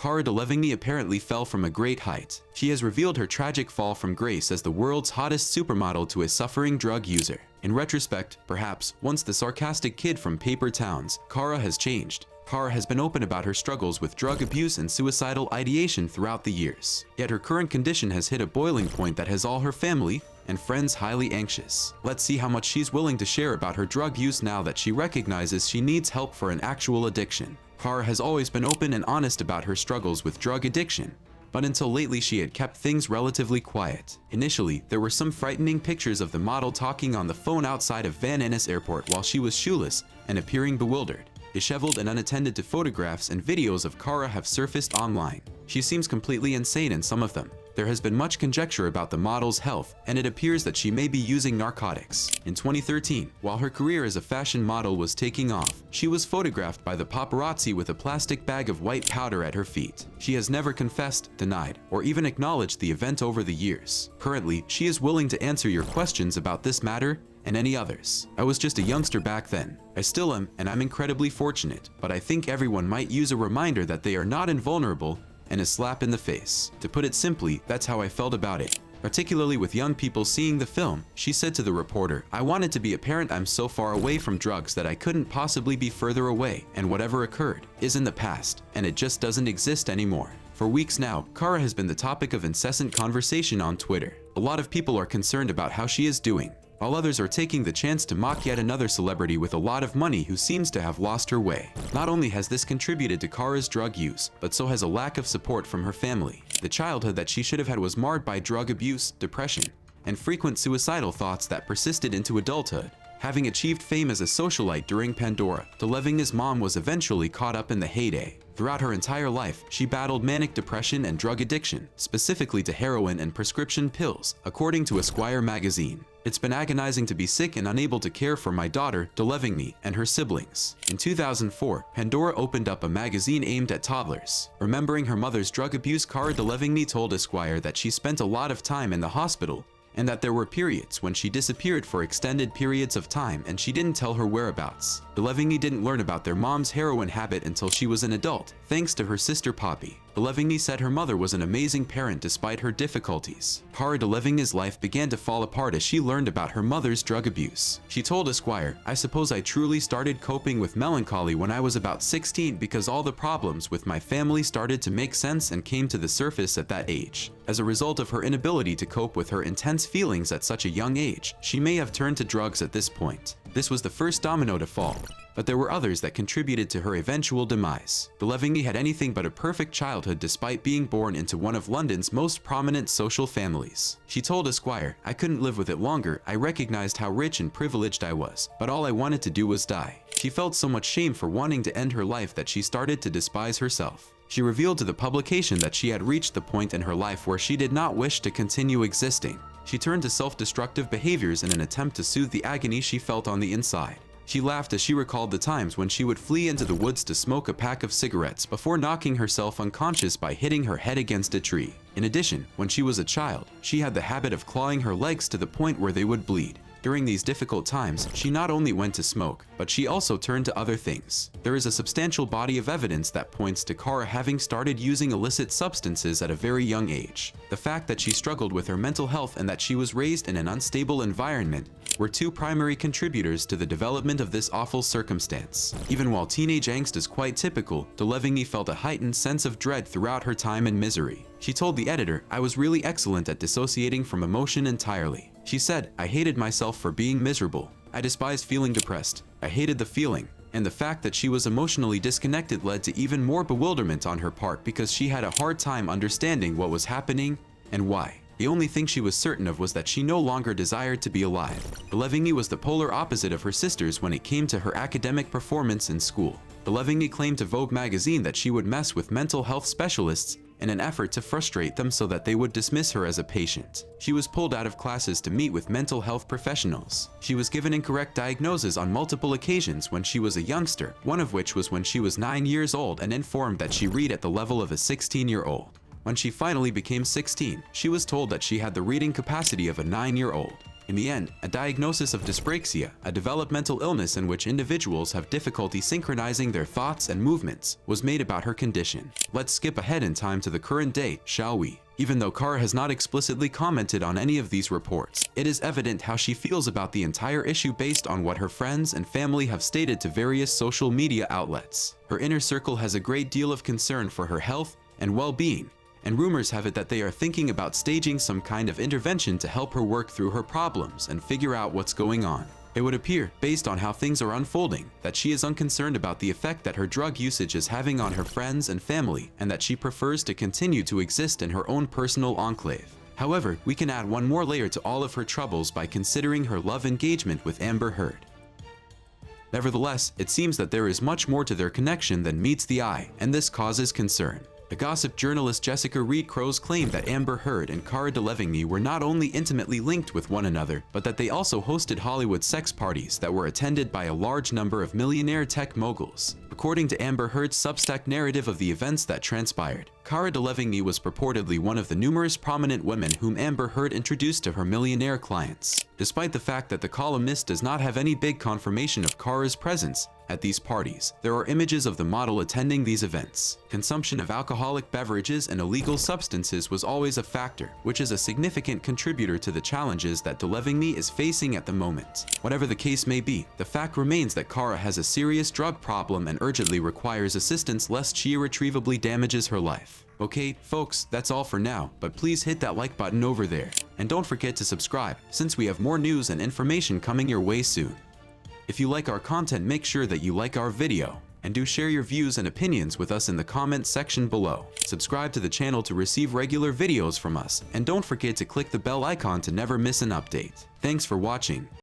Cara Delevingne apparently fell from a great height. She has revealed her tragic fall from grace as the world's hottest supermodel to a suffering drug user. In retrospect, perhaps, once the sarcastic kid from paper towns, Cara has changed. Cara has been open about her struggles with drug abuse and suicidal ideation throughout the years. Yet her current condition has hit a boiling point that has all her family and friends highly anxious. Let's see how much she's willing to share about her drug use now that she recognizes she needs help for an actual addiction. Cara has always been open and honest about her struggles with drug addiction, but until lately she had kept things relatively quiet. Initially, there were some frightening pictures of the model talking on the phone outside of Vananus Airport while she was shoeless and appearing bewildered. Disheveled and unattended to photographs and videos of Cara have surfaced online. She seems completely insane in some of them. There has been much conjecture about the model's health, and it appears that she may be using narcotics. In 2013, while her career as a fashion model was taking off, she was photographed by the paparazzi with a plastic bag of white powder at her feet. She has never confessed, denied, or even acknowledged the event over the years. Currently, she is willing to answer your questions about this matter and any others. I was just a youngster back then. I still am, and I'm incredibly fortunate, but I think everyone might use a reminder that they are not invulnerable and a slap in the face. To put it simply, that's how I felt about it. Particularly with young people seeing the film, she said to the reporter, "I wanted to be a parent. I'm so far away from drugs that I couldn't possibly be further away, and whatever occurred is in the past, and it just doesn't exist anymore." For weeks now, Cara has been the topic of incessant conversation on Twitter. A lot of people are concerned about how she is doing, while others are taking the chance to mock yet another celebrity with a lot of money who seems to have lost her way. Not only has this contributed to Cara's drug use, but so has a lack of support from her family. The childhood that she should have had was marred by drug abuse, depression, and frequent suicidal thoughts that persisted into adulthood. Having achieved fame as a socialite during Pandora, Delevingne's mom was eventually caught up in the heyday. Throughout her entire life, she battled manic depression and drug addiction, specifically to heroin and prescription pills, according to Esquire magazine. "It's been agonizing to be sick and unable to care for my daughter, Delevingne, and her siblings." In 2004, Pandora opened up a magazine aimed at toddlers. Remembering her mother's drug abuse, Cara Delevingne told Esquire that she spent a lot of time in the hospital and that there were periods when she disappeared for extended periods of time and she didn't tell her whereabouts. Delevingne didn't learn about their mom's heroin habit until she was an adult, thanks to her sister Poppy. Delevingne said her mother was an amazing parent despite her difficulties. Cara Delevingne's life began to fall apart as she learned about her mother's drug abuse. She told Esquire, "I suppose I truly started coping with melancholy when I was about 16 because all the problems with my family started to make sense and came to the surface at that age. As a result of her inability to cope with her intense feelings at such a young age, she may have turned to drugs at this point." This was the first domino to fall, but there were others that contributed to her eventual demise. Delevingne had anything but a perfect childhood despite being born into one of London's most prominent social families. She told Esquire, "I couldn't live with it longer. I recognized how rich and privileged I was, but all I wanted to do was die." She felt so much shame for wanting to end her life that she started to despise herself. She revealed to the publication that she had reached the point in her life where she did not wish to continue existing. She turned to self-destructive behaviors in an attempt to soothe the agony she felt on the inside. She laughed as she recalled the times when she would flee into the woods to smoke a pack of cigarettes before knocking herself unconscious by hitting her head against a tree. In addition, when she was a child, she had the habit of clawing her legs to the point where they would bleed. During these difficult times, she not only went to smoke, but she also turned to other things. There is a substantial body of evidence that points to Cara having started using illicit substances at a very young age. The fact that she struggled with her mental health and that she was raised in an unstable environment were two primary contributors to the development of this awful circumstance. Even while teenage angst is quite typical, Delevingne felt a heightened sense of dread throughout her time in misery. She told the editor, "I was really excellent at dissociating from emotion entirely." She said, "I hated myself for being miserable. I despised feeling depressed. I hated the feeling." And the fact that she was emotionally disconnected led to even more bewilderment on her part because she had a hard time understanding what was happening and why. The only thing she was certain of was that she no longer desired to be alive. Delevingne was the polar opposite of her sisters when it came to her academic performance in school. Delevingne claimed to Vogue magazine that she would mess with mental health specialists in an effort to frustrate them so that they would dismiss her as a patient. She was pulled out of classes to meet with mental health professionals. She was given incorrect diagnoses on multiple occasions when she was a youngster, one of which was when she was 9 years old and informed that she read at the level of a 16-year-old. When she finally became 16, she was told that she had the reading capacity of a 9-year-old. In the end, a diagnosis of dyspraxia, a developmental illness in which individuals have difficulty synchronizing their thoughts and movements, was made about her condition. Let's skip ahead in time to the current day, shall we? Even though Cara has not explicitly commented on any of these reports, it is evident how she feels about the entire issue based on what her friends and family have stated to various social media outlets. Her inner circle has a great deal of concern for her health and well-being, and rumors have it that they are thinking about staging some kind of intervention to help her work through her problems and figure out what's going on. It would appear, based on how things are unfolding, that she is unconcerned about the effect that her drug usage is having on her friends and family, and that she prefers to continue to exist in her own personal enclave. However, we can add one more layer to all of her troubles by considering her love engagement with Amber Heard. Nevertheless, it seems that there is much more to their connection than meets the eye, and this causes concern. The gossip journalist Jessica Reed Crows claimed that Amber Heard and Cara Delevingne were not only intimately linked with one another, but that they also hosted Hollywood sex parties that were attended by a large number of millionaire tech moguls. According to Amber Heard's Substack narrative of the events that transpired, Cara Delevingne was purportedly one of the numerous prominent women whom Amber Heard introduced to her millionaire clients. Despite the fact that the columnist does not have any big confirmation of Cara's presence at these parties, there are images of the model attending these events. Consumption of alcoholic beverages and illegal substances was always a factor, which is a significant contributor to the challenges that Delevingne is facing at the moment. Whatever the case may be, the fact remains that Cara has a serious drug problem and urgently requires assistance lest she irretrievably damages her life. Okay, folks, that's all for now, but please hit that like button over there. And don't forget to subscribe, since we have more news and information coming your way soon. If you like our content, make sure that you like our video, and do share your views and opinions with us in the comments section below. Subscribe to the channel to receive regular videos from us, and don't forget to click the bell icon to never miss an update. Thanks for watching.